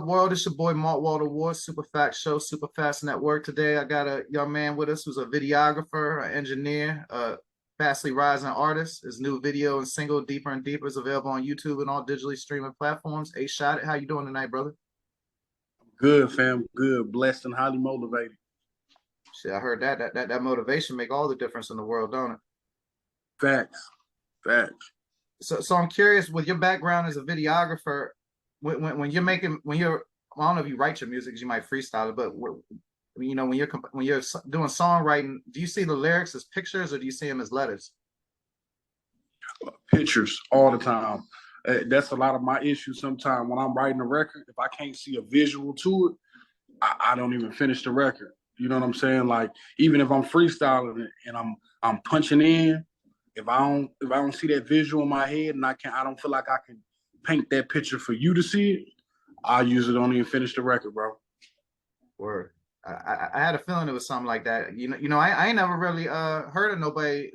world? It's your boy Mark Walter Ward, Super Fast Show, Super Fast Network. Today I got a young man with us who's a videographer, an engineer, a fastly rising artist. His new video and single, Deeper and Deeper, is available on YouTube and all digitally streaming platforms. 8ShotIt, how you doing tonight, brother? Good, fam. Good. Blessed and highly motivated. Shit, I heard that motivation make all the difference in the world, don't it? Facts. Facts. So I'm curious, with your background as a videographer, when you're making, I don't know if you write your music, 'cause you might freestyle it, but you know, when you're doing songwriting, do you see the lyrics as pictures or do you see them as letters? Pictures all the time. That's a lot of my issue sometimes when I'm writing a record. If I can't see a visual to it, I don't even finish the record. You know what I'm saying? Like, even if I'm freestyling it and I'm punching in, if I don't see that visual in my head and I don't feel like I can paint that picture for you to see it, I usually don't even finish the record, bro. Word. I had a feeling it was something like that. I ain't never really heard of nobody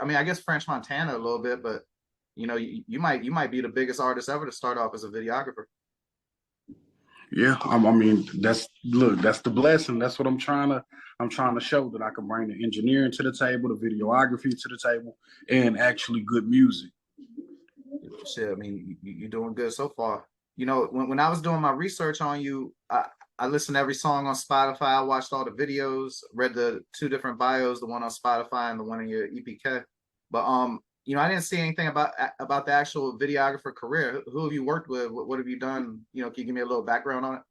I mean, I guess French Montana a little bit, but you know, you might be the biggest artist ever to start off as a videographer. Yeah, I mean, that's the blessing. That's what I'm trying to show, that I can bring the engineering to the table, the videography to the table, and actually good music. Shit, I mean, you're doing good so far. You know, when I was doing my research on you, I listened to every song on Spotify. I watched all the videos, read the two different bios, the one on Spotify and the one in your EPK. But you know, I didn't see anything about the actual videographer career. Who have you worked with? What have you done? You know, can you give me a little background on it?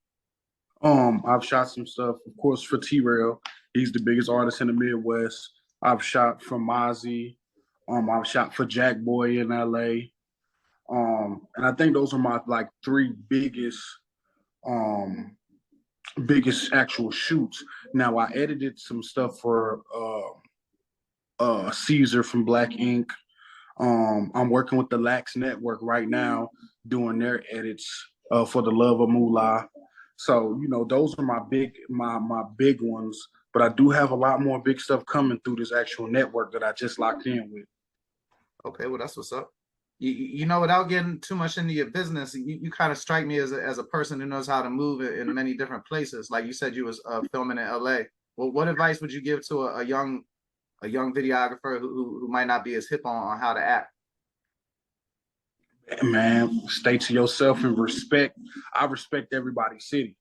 I've shot some stuff, of course, for T-Rail. He's the biggest artist in the Midwest. I've shot for Mozzie. I've shot for Jack Boy in LA. And I think those are my like three biggest actual shoots. Now I edited some stuff for Caesar from Black Ink. I'm working with the Lax Network right now, doing their edits for the Love of Moolah. So, you know, those are my big ones. But I do have a lot more big stuff coming through this actual network that I just locked in with. Okay, well, that's what's up. You know, without getting too much into your business, you kind of strike me as a person who knows how to move in many different places. Like you said, you was filming in LA. Well, what advice would you give to a young videographer who might not be as hip on how to act? Man, stay to yourself and respect. I respect everybody's city.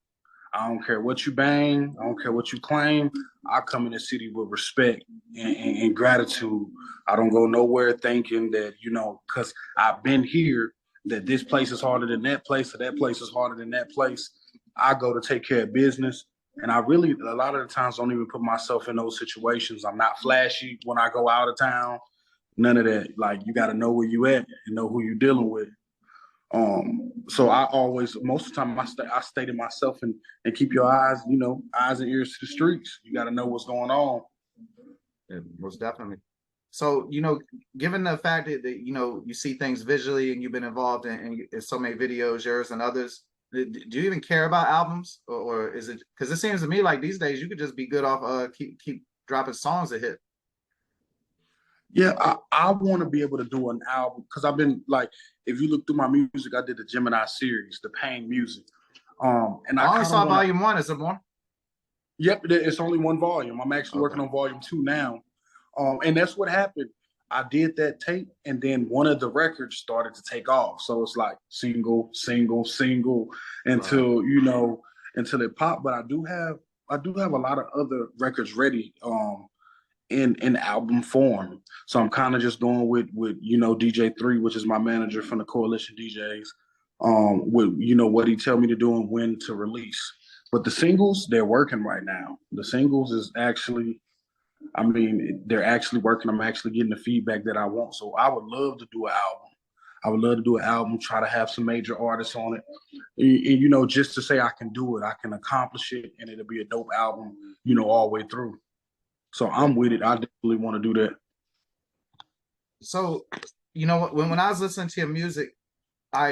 I don't care what you bang. I don't care what you claim. I come in the city with respect and gratitude. I don't go nowhere thinking that, you know, because I've been here, that this place is harder than that place or that place is harder than that place. I go to take care of business. And I really, a lot of the times, don't even put myself in those situations. I'm not flashy when I go out of town. None of that. Like, you got to know where you at and know who you're dealing with. So I always, most of the time, I stay to myself and keep your eyes, you know, eyes and ears to the streets. You got to know what's going on. Yeah, most definitely. So, you know, given the fact that you know, you see things visually and you've been involved in so many videos, yours and others, do you even care about albums, or is it, because it seems to me like these days you could just be good off keep dropping songs that hit. Yeah, I want to be able to do an album because I've been like, if you look through my music, I did the Gemini series, the Pain music. And I I only kind of saw want to. volume one. Is it more? Yep, it's only one volume. I'm actually Okay. working on volume 2 now. And that's what happened. I did that tape, and then one of the records started to take off. So it's like single, single, single until, you know, until it popped. But I do have a lot of other records ready in album form. So I'm kind of just going with you know, DJ3, which is my manager from the Coalition DJs, with, you know, what he tell me to do and when to release. But the singles, they're working right now. The singles is actually, I mean, they're actually working. I'm actually getting the feedback that I want. So I would love to do an album. I would love to do an album, try to have some major artists on it. And, you know, just to say I can do it, I can accomplish it, and it'll be a dope album, you know, all the way through. So I'm with it. I definitely want to do that. So, you know, when I was listening to your music,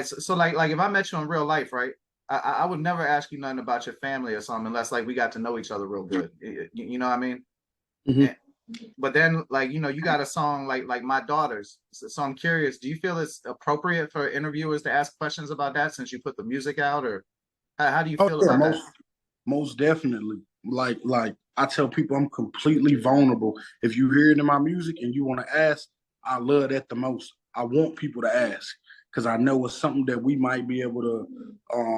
so like if I met you in real life, right? I would never ask you nothing about your family or something unless like we got to know each other real good. You know what I mean? Mm-hmm. But then, like, you know, you got a song like My Daughters. So I'm curious, do you feel it's appropriate for interviewers to ask questions about that since you put the music out, or How do you Oh feel yeah, about that? most definitely. Like I tell people I'm completely vulnerable. If you hear it in my music and you want to ask, I love that the most. I want people to ask because I know it's something that we might be able to.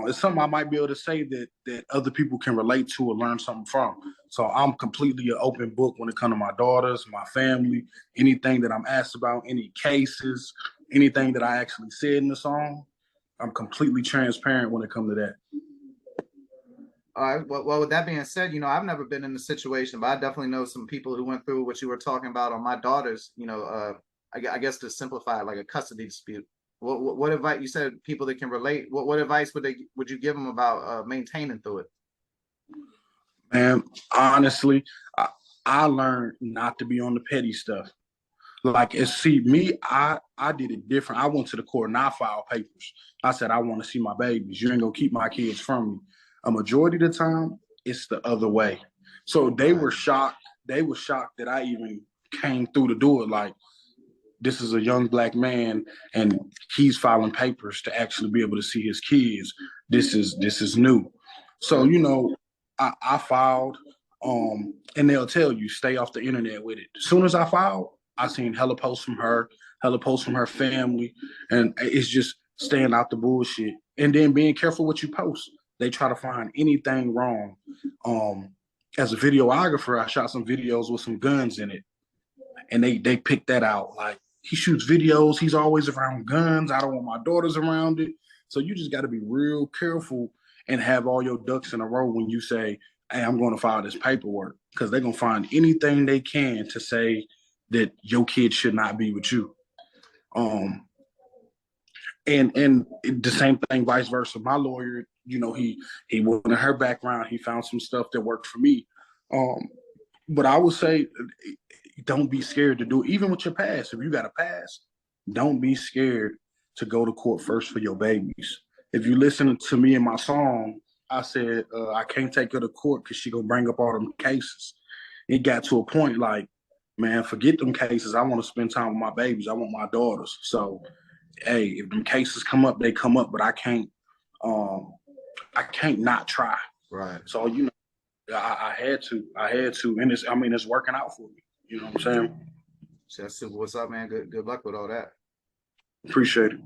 It's something I might be able to say that other people can relate to or learn something from. So I'm completely an open book when it comes to my daughters, my family, anything that I'm asked about, any cases, anything that I actually said in the song. I'm completely transparent when it comes to that. All right. Well, with that being said, I've never been in the situation, but I definitely know some people who went through what you were talking about on my daughters. I guess to simplify it, like a custody dispute. What advice you said people that can relate? What advice would you give them about maintaining through it? And honestly, I learned not to be on the petty stuff. Like, see, me, I did it different. I went to the court and I filed papers. I said, I want to see my babies. You ain't gonna keep my kids from me. A majority of the time, it's the other way. So they Right. were shocked. They were shocked that I even came through the door. Like, this is a young black man and he's filing papers to actually be able to see his kids. This is new. So, Yep. I filed, and they'll tell you stay off the internet with it. As soon as I filed, I seen hella posts from her, hella posts from her family, and it's just staying out the bullshit. And then being careful what you post. They try to find anything wrong. As a videographer, I shot some videos with some guns in it, and they picked that out. Like, he shoots videos, he's always around guns. I don't want my daughters around it. So you just got to be real careful and have all your ducks in a row when you say, hey, I'm going to file this paperwork, because they're going to find anything they can to say that your kid should not be with you. Um, and the same thing, vice versa. My lawyer, he went in her background, he found some stuff that worked for me. Um, but I would say, don't be scared to do it. Even with your past, if you got a past, don't be scared to go to court first for your babies. If you listen to me in my song, I said I can't take her to court because she gonna bring up all them cases. It got to a point like, man, forget them cases. I want to spend time with my babies. I want my daughters. So, hey, if them cases come up, they come up. But um, I can't not try. Right. So I had to. I had to, and it's working out for me. You know what I'm saying? That's super. What's up, man? Good luck with all that. Appreciate it.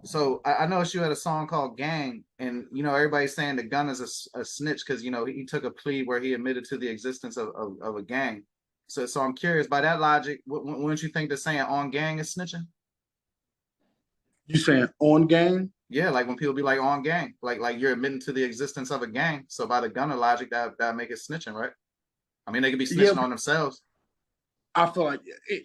So I noticed you had a song called "Gang," and everybody's saying the gun is a snitch because he took a plea where he admitted to the existence of a gang. So I'm curious by that logic, wouldn't you think that saying "on gang" is snitching? You saying on game? Yeah, like when people be like "on gang," like you're admitting to the existence of a gang. So by the gunner logic, that make it snitching, right? I mean, they could be Yeah, snitching on themselves. I feel like it.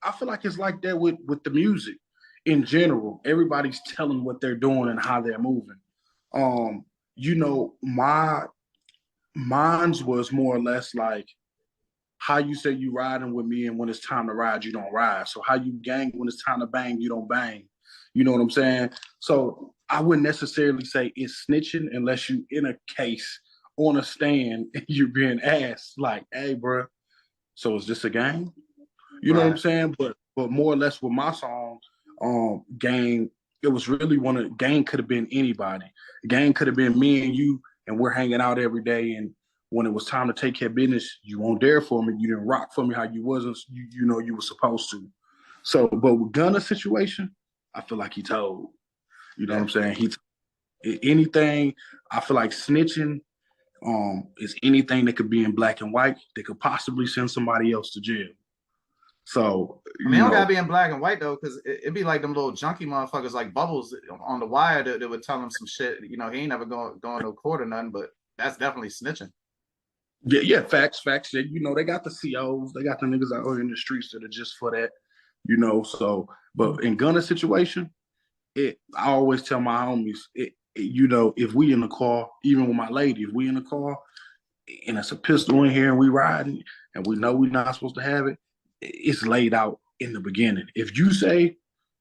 I feel like it's like that with the music in general. Everybody's telling what they're doing and how they're moving. Um, my mine's was more or less like how you say you riding with me, and when it's time to ride, you don't ride. So how you gang when it's time to bang, you don't bang. You know what I'm saying? So I wouldn't necessarily say it's snitching unless you in a case on a stand and you're being asked like, "Hey, bro, so is this a gang?" You know what I'm Right. saying? But more or less with my song, gang, it was really gang could have been anybody. Gang could have been me and you, and we're hanging out every day. And when it was time to take care of business, you weren't there for me. You didn't rock for me how you wasn't. You were supposed to. So, but with Gunna's situation, I feel like he told. You know what Yeah. I'm saying? Anything. I feel like snitching is anything that could be in black and white that could possibly send somebody else to jail. So, I mean, it don't gotta be in black and white though, because it'd be like them little junkie motherfuckers like Bubbles on the wire that would tell him some shit. He ain't never going no court or nothing, but that's definitely snitching. yeah, yeah, facts. They got the COs, they got the niggas out here in the streets that are just for that. So, but in Gunna's situation, I always tell my homies, if we in the car, even with my lady, if we in the car and it's a pistol in here and we riding and we know we're not supposed to have it, it's laid out in the beginning. If you say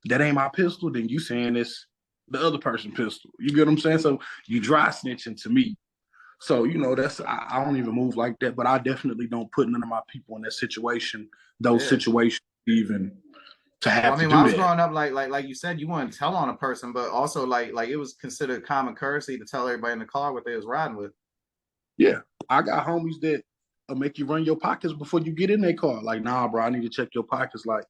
that ain't my pistol, then you saying it's the other person's pistol. You get what I'm saying? So you dry snitching to me. So, that's I don't even move like that, but I definitely don't put none of my people in that situation, those Yeah. situations even to Well, have I to mean, when do I was that. growing up, like you said, you wouldn't tell on a person, but also like it was considered common courtesy to tell everybody in the car what they was riding with. Yeah, I got homies that make you run your pockets before you get in their car. Like, nah, bro, I need to check your pockets. Like,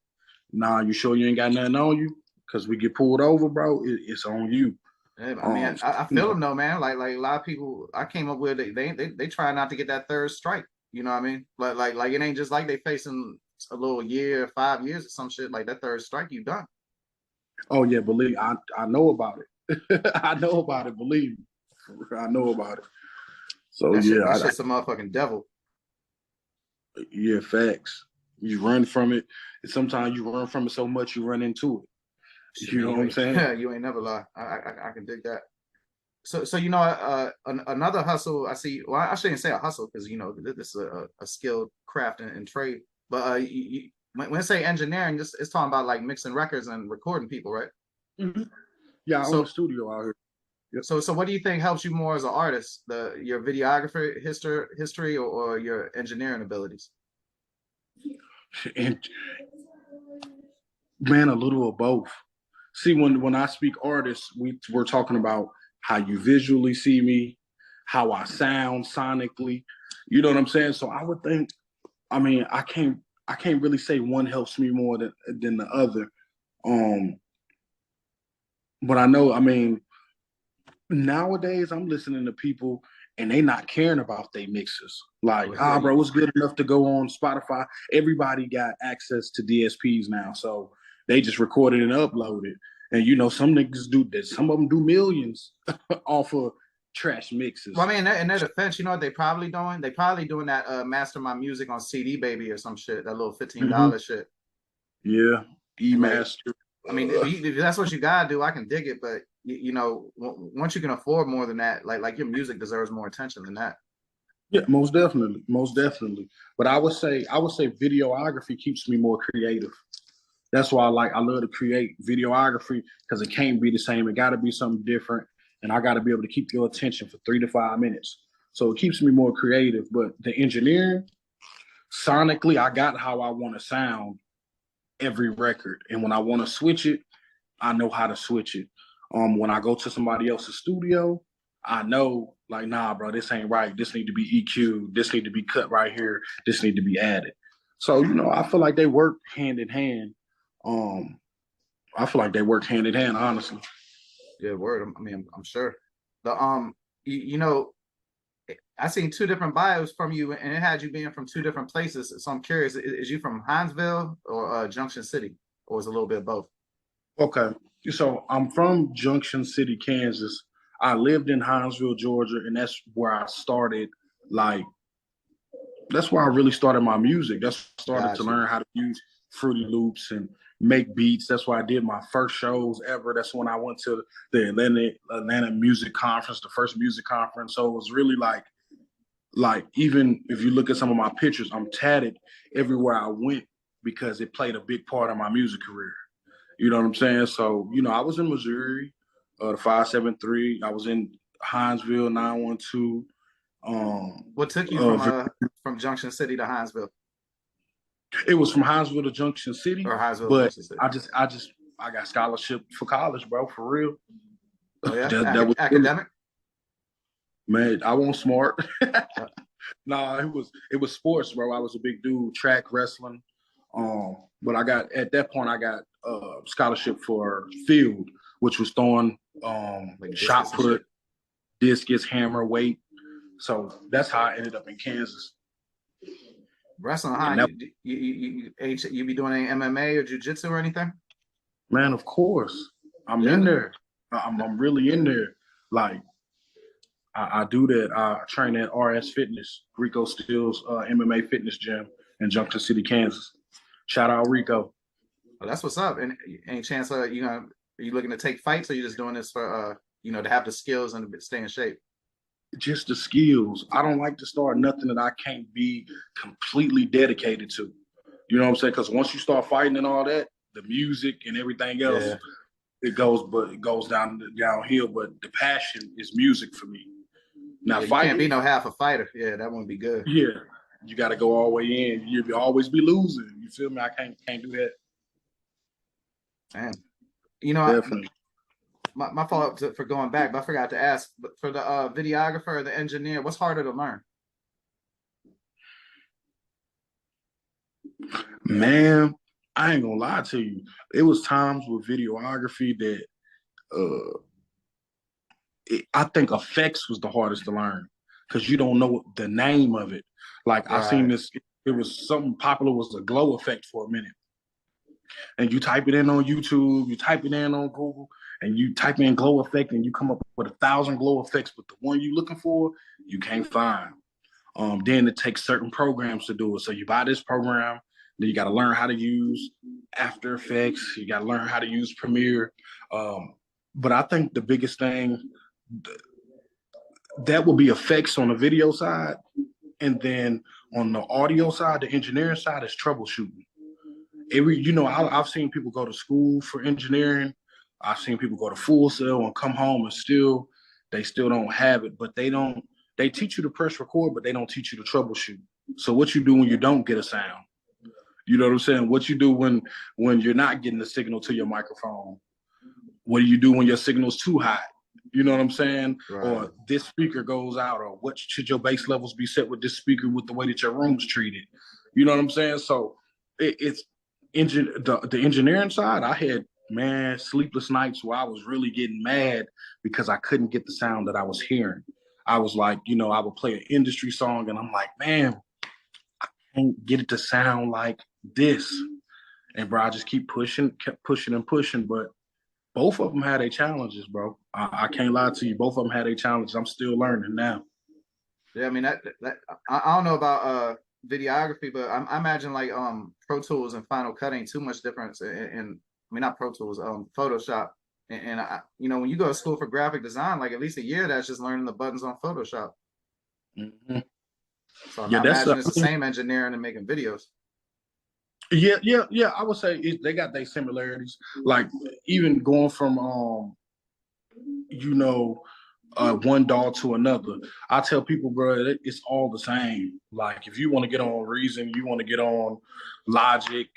nah, you sure you ain't got nothing on you? Because we get pulled over, bro, it's on you. Yeah, I mean, I You feel know, them though, man. Like a lot of people I came up with, they try not to get that third strike. You know what I mean? Like it ain't just like they facing a little year, 5 years or some shit. Like that third strike, you done. oh yeah, believe I know about it. I know about it. Believe me, I know about it. So yeah, That shit's a motherfucking devil. yeah, facts. You run from it, and sometimes you run from it so much you run into it. Shit, You man, know what I'm saying? you ain't never lie. I can dig that. So another hustle I see. Well, I shouldn't say a hustle because this is a skilled craft and trade. But when I say engineering, this it's talking about like mixing records and recording people, right? Mhm. Yeah, I own a So studio out here. Yep. so what do you think helps you more as an artist? Your videographer history or your engineering abilities? And man, a little of both. See, when I speak artists, we're talking about how you visually see me, how I sound sonically. You know what I'm saying? So I would think, I mean, I can't really say one helps me more than the other. Um, but I know, I mean, nowadays I'm listening to people and they not caring about their mixes. Like, Oh, yeah, bro, it's good enough to go on Spotify. Everybody got access to DSPs now, so they just record it and upload it. And some niggas do that. Some of them do millions off of trash well, mixes. I mean, in their defense, you know what they probably doing? They probably doing that master my music on CD baby or some shit, that little fifteen Mm-hmm. dollar shit. Yeah, E And like, Master. I mean, if that's what you gotta do, I can dig it. But once you can afford more than that, like your music deserves more attention than that. Yeah, most definitely, most definitely. But I would say videography keeps me more creative. That's why I love to create videography because it can't be the same. It got to be something different, and I got to be able to keep your attention for 3 to 5 minutes. So it keeps me more creative. But the engineering, sonically, I got how I want to sound every record, and when I want to switch it, I know how to switch it. When I go to somebody else's studio, I know like, nah, bro, this ain't right. This need to be EQ. This need to be cut right here. This need to be added. So I feel like they work hand in hand. Um, I feel like they work hand in hand, honestly. Yeah, word. I mean, I'm sure. The you, you know, I seen two different bios from you, and it had you being from two different places. So I'm curious: is you from Hinesville or Junction City, or is it a little bit of both? Okay. So I'm from Junction City, Kansas. I lived in Hinesville, Georgia, and that's where I started. Like, that's where I really started my music. That's where I started to Got you. learn how to use Fruity Loops and make beats. That's why I did my first shows ever. That's when I went to the Atlanta Music Conference, the first music conference. So it was really like even if you look at some of my pictures, I'm tatted everywhere I went because it played a big part of my music career. You know what I'm saying? So, I was in Missouri, the 573. I was in Hinesville, 912. What took you Uh, from Junction City to Hinesville it was from Hinesville to Junction City, or Hinesville to but Junction City? I got scholarship for college, bro, for real. Oh yeah, That was really, academic. man. I wasn't smart. Uh, Nah, it was sports, bro. I was a big dude, track wrestling. But at that point I got scholarship for field, which was throwing like shot discus and shit. put, discus, hammer, weight. So that's how I ended up in Kansas. Wrestling, huh? And that, You be doing any MMA or jujitsu or anything? man, of course, I'm in Yeah. there. I'm really in there. Like I do that. I train at RS Fitness, Rico Steele's MMA fitness gym in Junction City, Kansas. Shout out Rico. Well, that's what's up. And any chance are you looking to take fights or you just doing this for to have the skills and stay in shape? Just the skills. I don't like to start nothing that I can't be completely dedicated to. You know what I'm saying? Because once you start fighting and all that, the music and everything else, Yeah. it goes downhill. But the passion is music for me. Now Yeah, you can't be fighting, no half a fighter. Yeah, that wouldn't be good. yeah, you got to go all the way in. You'll always be losing. You feel me? I can't do that. Man, you know, Definitely. my fault for going back, but I forgot to ask. But for the videographer or the engineer, what's harder to learn? Man, I ain't gonna lie to you. It was times with videography that uh I think effects was the hardest to learn because you don't know the name of it. Like I seen Right. this, it was something popular was a glow effect for a minute. And you type it in on YouTube, you type it in on Google, and you type in glow effect and you come up with 1,000 glow effects, but the one you're looking for, you can't find. Then it takes certain programs to do it. So you buy this program, then you got to learn how to use After Effects. You got to learn how to use Premiere. But I think the biggest thing that will be effects on the video side, and then on the audio side, the engineering side is troubleshooting. I've seen people go to school for engineering. I've seen people go to Full Sail and come home and they still don't have it, but they teach you to press record, but they don't teach you to troubleshoot. So what you do when you don't get a sound? You know what I'm saying? What you do when you're not getting the signal to your microphone? What do you do when your signal's too high? You know what I'm saying? Right. Or this speaker goes out, or what should your bass levels be set with this speaker with the way that your room's treated? You know what I'm saying? So it's the engineering side. I had sleepless nights where I was really getting mad because I couldn't get the sound that I was hearing. I was like, I would play an industry song and I'm like, man, I can't get it to sound like this. And bro, I just kept pushing and pushing, but both of them had their challenges, bro. I can't lie to you. Both of them had their challenges. I'm still learning now. Yeah, I mean that I don't know about videography, but I imagine like Pro Tools and Final Cut ain't too much difference in I mean not Pro Tools, Photoshop. And when you go to school for graphic design, like at least a year that's just learning the buttons on Photoshop. Mm-hmm. So Yeah, I that's imagine it's the same engineering and making videos. yeah. I would say they got their similarities. Like even going from you know one DAW to another. I tell people, bro, it's all the same. Like if you want to get on Reason, you want to get on Logic,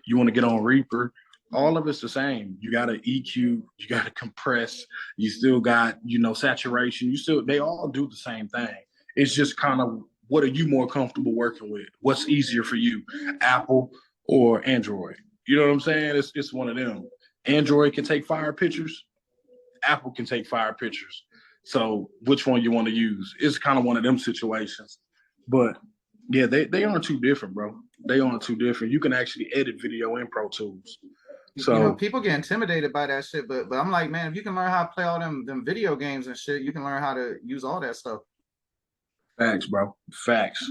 you want to get on Reaper, all of it's the same. You got to EQ, you got to compress, you still got, saturation. They all do the same thing. It's just kind of what are you more comfortable working with? What's easier for you, Apple or Android? You know what I'm saying? It's one of them. Android can take fire pictures. Apple can take fire pictures. So which one you want to use? It's kind of one of them situations. But yeah, they aren't too different, bro. They aren't too different. You can actually edit video in Pro Tools. So People get intimidated by that shit, but I'm like, man, if you can learn how to play all them video games and shit, you can learn how to use all that stuff. facts, bro. Facts.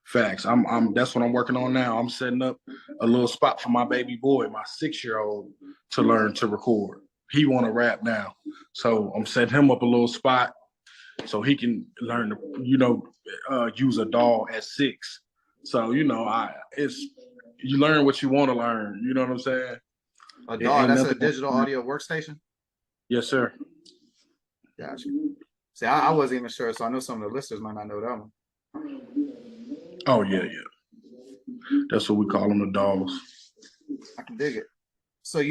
Facts. I'm that's what I'm working on now. I'm setting up a little spot for my baby boy, my 6-year-old, to learn to record. He want to rap now. So I'm setting him up a little spot so he can learn to, use a DAW at 6. So, it's you learn what you want to learn. You know what I'm saying? A It DAW, ain't that's a nothing. digital audio workstation. Yes, sir. Gotcha. See, I wasn't even sure, so I know some of the listeners might not know that one. Oh yeah. That's what we call them, the DAWs. I can dig it. So,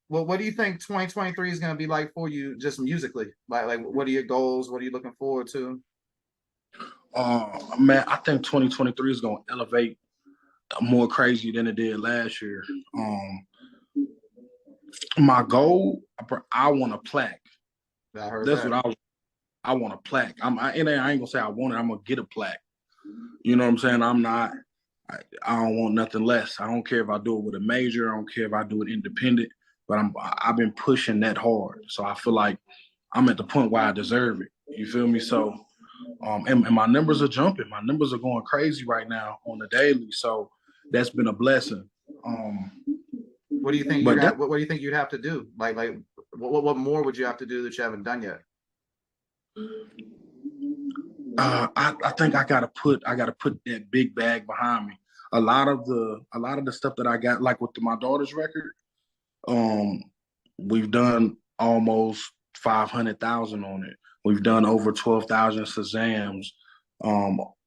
what do you think 2023 is going to be like for you, just musically? Like, what are your goals? What are you looking forward to? Man, I think 2023 is gonna elevate more crazy than it did last year. My goal, I want a plaque. I heard That's that. what I want a plaque. I ain't gonna say I want it. I'm gonna get a plaque. You know what I'm saying? I'm not. I don't want nothing less. I don't care if I do it with a major. I don't care if I do it independent. But I've been pushing that hard, so I feel like I'm at the point where I deserve it. You feel me? So, and my numbers are jumping. My numbers are going crazy right now on the daily. So that's been a blessing. What do you think But that, what do you think you'd have to do? Like, what more would you have to do that you haven't done yet? I think I gotta put that big bag behind me. A lot of the stuff that I got, like with my daughter's record, um, we've done almost 500,000 on it. We've done over 12,000 Shazams,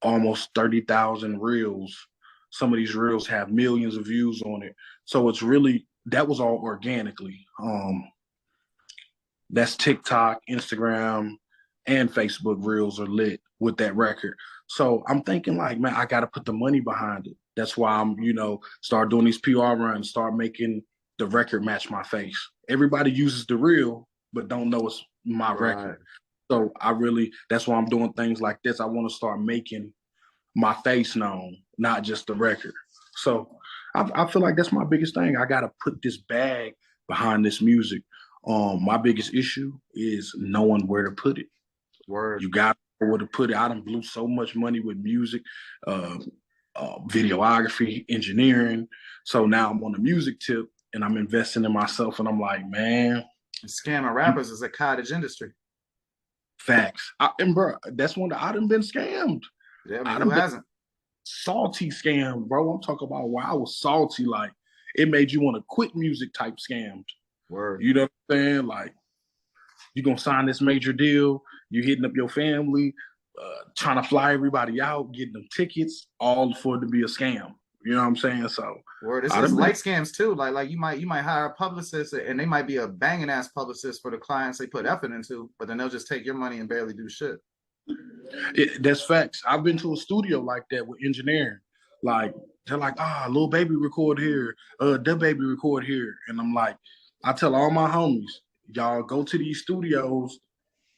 almost 30,000 reels. some of these reels have millions of views on it. So it's really, that was all organically. That's TikTok, Instagram, and Facebook reels are lit with that record. So I'm thinking like, man, I got to put the money behind it. That's why I'm, start doing these PR runs, start making the record match my face. Everybody uses the reel, but don't know it's my record. So that's why I'm doing things like this. I want to start making my face known, not just the record. So I feel like that's my biggest thing. I got to put this bag behind this music. My biggest issue is knowing where to put it. Word. You got where to put it. I done blew so much money with music, videography, engineering. So now I'm on the music tip and I'm investing in myself. And I'm like, man, scamming rappers is a cottage industry. Facts. And bro, that's when I done been scammed. Yeah, I mean, who hasn't? Salty scam, bro. I'm talking about where I was salty. Like, it made you want to quit music type scammed. Word. You know what I'm saying? Like, you're going to sign this major deal. You hitting up your family, trying to fly everybody out, getting them tickets, all for it to be a scam. You know what I'm saying? So, word. It's light scams too. Like you might hire a publicist and they might be a banging ass publicist for the clients they put effort into, but then they'll just take your money and barely do shit. That's facts. I've been to a studio like that with engineering. Like, they're like, Lil Baby record here, Da Baby record here. And I'm like, I tell all my homies, y'all go to these studios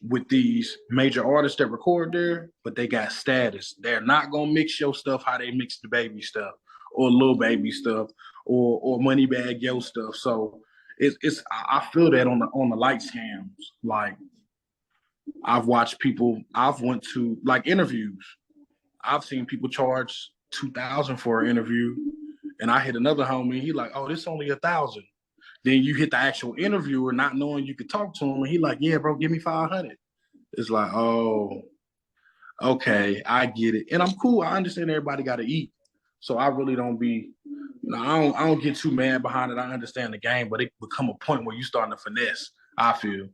with these major artists that record there, but they got status. They're not gonna mix your stuff how they mix the Baby stuff or Lil Baby stuff or Moneybagg Yo stuff. So I feel that on the light scams. Like, I've watched people, I've went to like interviews. I've seen people charge 2,000 for an interview, and I hit another homie. He like, oh, this only 1,000. Then you hit the actual interviewer, not knowing you could talk to him, and he like, yeah, bro, give me 500. It's like, oh, okay, I get it, and I'm cool. I understand everybody got to eat, so I really don't be, I don't get too mad behind it. I understand the game, but it become a point where you starting to finesse. I feel.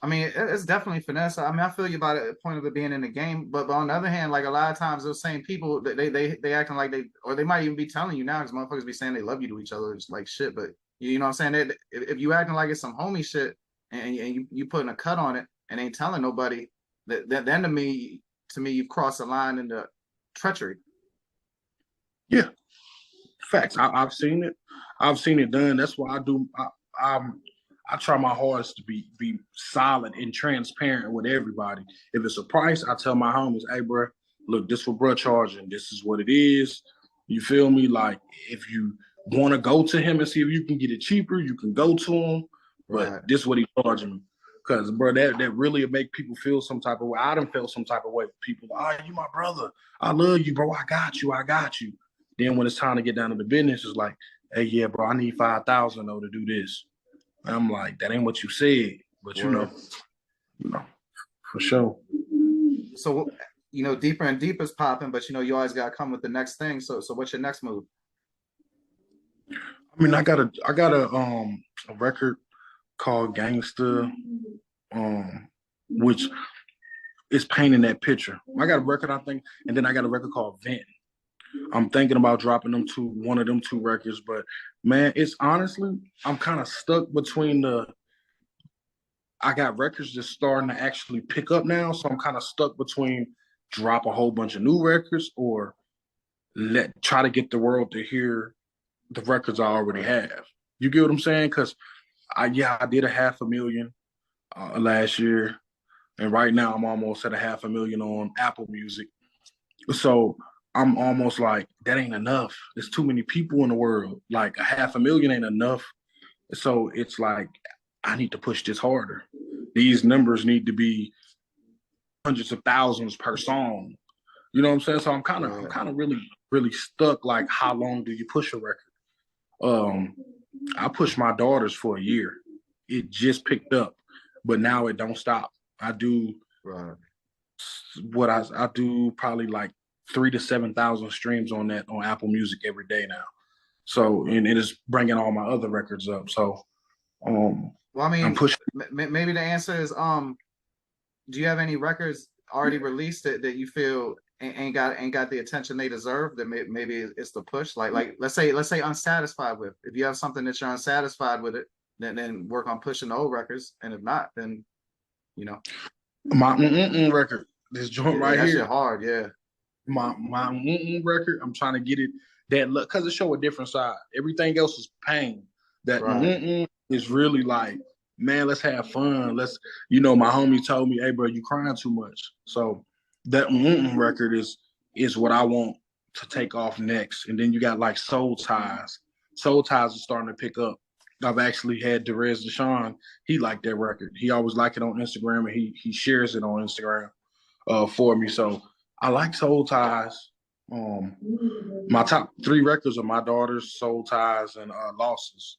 I mean, it's definitely finesse. I mean, I feel you about it, the point of it being in the game. But on the other hand, like a lot of times those same people, they acting like they might even be telling you now because motherfuckers be saying they love you to each other. It's like shit. But you know what I'm saying? If you acting like it's some homie shit and you putting a cut on it and ain't telling nobody, then to me, you've crossed the line into treachery. Yeah, facts. I've seen it. I've seen it done. That's why I do. I try my hardest to be solid and transparent with everybody. If it's a price, I tell my homies, hey, bro, look, this for bro charging. This is what it is. You feel me? Like, if you want to go to him and see if you can get it cheaper, you can go to him. But this is what he charging me. Because, bro, that really make people feel some type of way. I done felt some type of way with people. You my brother. I love you, bro. I got you. Then when it's time to get down to the business, it's like, hey, yeah, bro, I need 5,000 though to do this. And I'm like, that ain't what you said, but you know, for sure. So, deeper and deeper is popping, but you always gotta come with the next thing. So what's your next move? I mean, I got a record called Gangsta, which is painting that picture. I got a record, I think, and then I got a record called Vent. I'm thinking about dropping one of them two records, but man, it's honestly, I'm kind of stuck between I got records just starting to actually pick up now, so I'm kind of stuck between drop a whole bunch of new records or try to get the world to hear the records I already have. You get what I'm saying? Because I did 500,000 last year, and right now I'm almost at 500,000 on Apple Music. So I'm almost like, that ain't enough. There's too many people in the world. Like 500,000 ain't enough. So it's like, I need to push this harder. These numbers need to be hundreds of thousands per song. You know what I'm saying? So I'm kind of really, really stuck. Like, how long do you push a record? I pushed my daughters for a year. It just picked up, but now it don't stop. I do what I do probably like 3,000 to 7,000 streams on Apple Music every day now. So, and it is bringing all my other records up. So, well, I mean, I'm pushing. Maybe the answer is, do you have any records already released that you feel ain't got the attention they deserve, then maybe it's the push. Like let's say unsatisfied with. If you have something that you're unsatisfied with it, then work on pushing the old records. And if not, then you know. My record, this joint Yeah, right that shit here, hard. Yeah. my record. I'm trying to get it that look because it show a different side. Everything else is pain. That Right. is really like, man, let's have fun. Let's, my homie told me, hey, bro, you crying too much. So that record is what I want to take off next. And then you got like Soul Ties. Soul Ties is starting to pick up. I've actually had Derez Deshawn. He liked that record. He always like it on Instagram, and he shares it on Instagram for me. So I like Soul Ties. My top 3 records are my daughter's Soul Ties and Losses.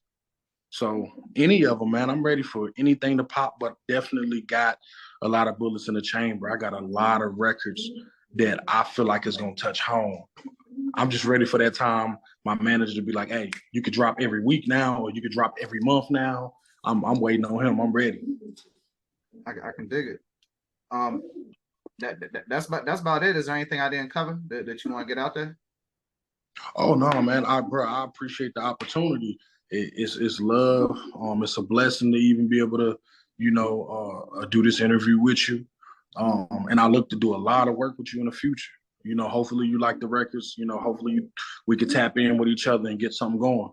So any of them, man, I'm ready for anything to pop, but definitely got a lot of bullets in the chamber. I got a lot of records that I feel like is gonna touch home. I'm just ready for that time. My manager to be like, "Hey, you could drop every week now, or you could drop every month now." I'm waiting on him. I'm ready. I can dig it. Um, that's about it. Is there anything I didn't cover that you want to get out there? Oh no, man, I appreciate the opportunity. It's love. It's a blessing to even be able to, do this interview with you. And I look to do a lot of work with you in the future. Hopefully you like the records. Hopefully we could tap in with each other and get something going.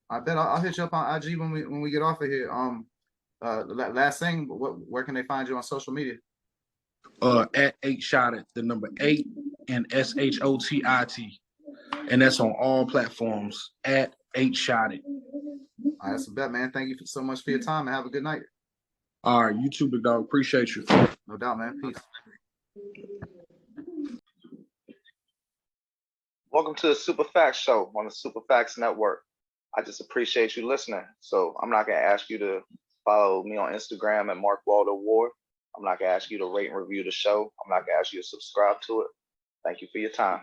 I bet I'll hit you up on IG when we get off of here. Last thing, where can they find you on social media? At 8ShotIt, the number 8 and SHOTIT. And that's on all platforms at 8ShotIt. All right, that's a bet, man. Thank you so much for your time and have a good night. All right, you too, big dog. Appreciate you. No doubt, man. Peace. Welcome to the Super Facts Show on the Super Facts Network. I just appreciate you listening. So I'm not going to ask you to follow me on Instagram at Mark Waldo Ward. I'm not going to ask you to rate and review the show. I'm not going to ask you to subscribe to it. Thank you for your time.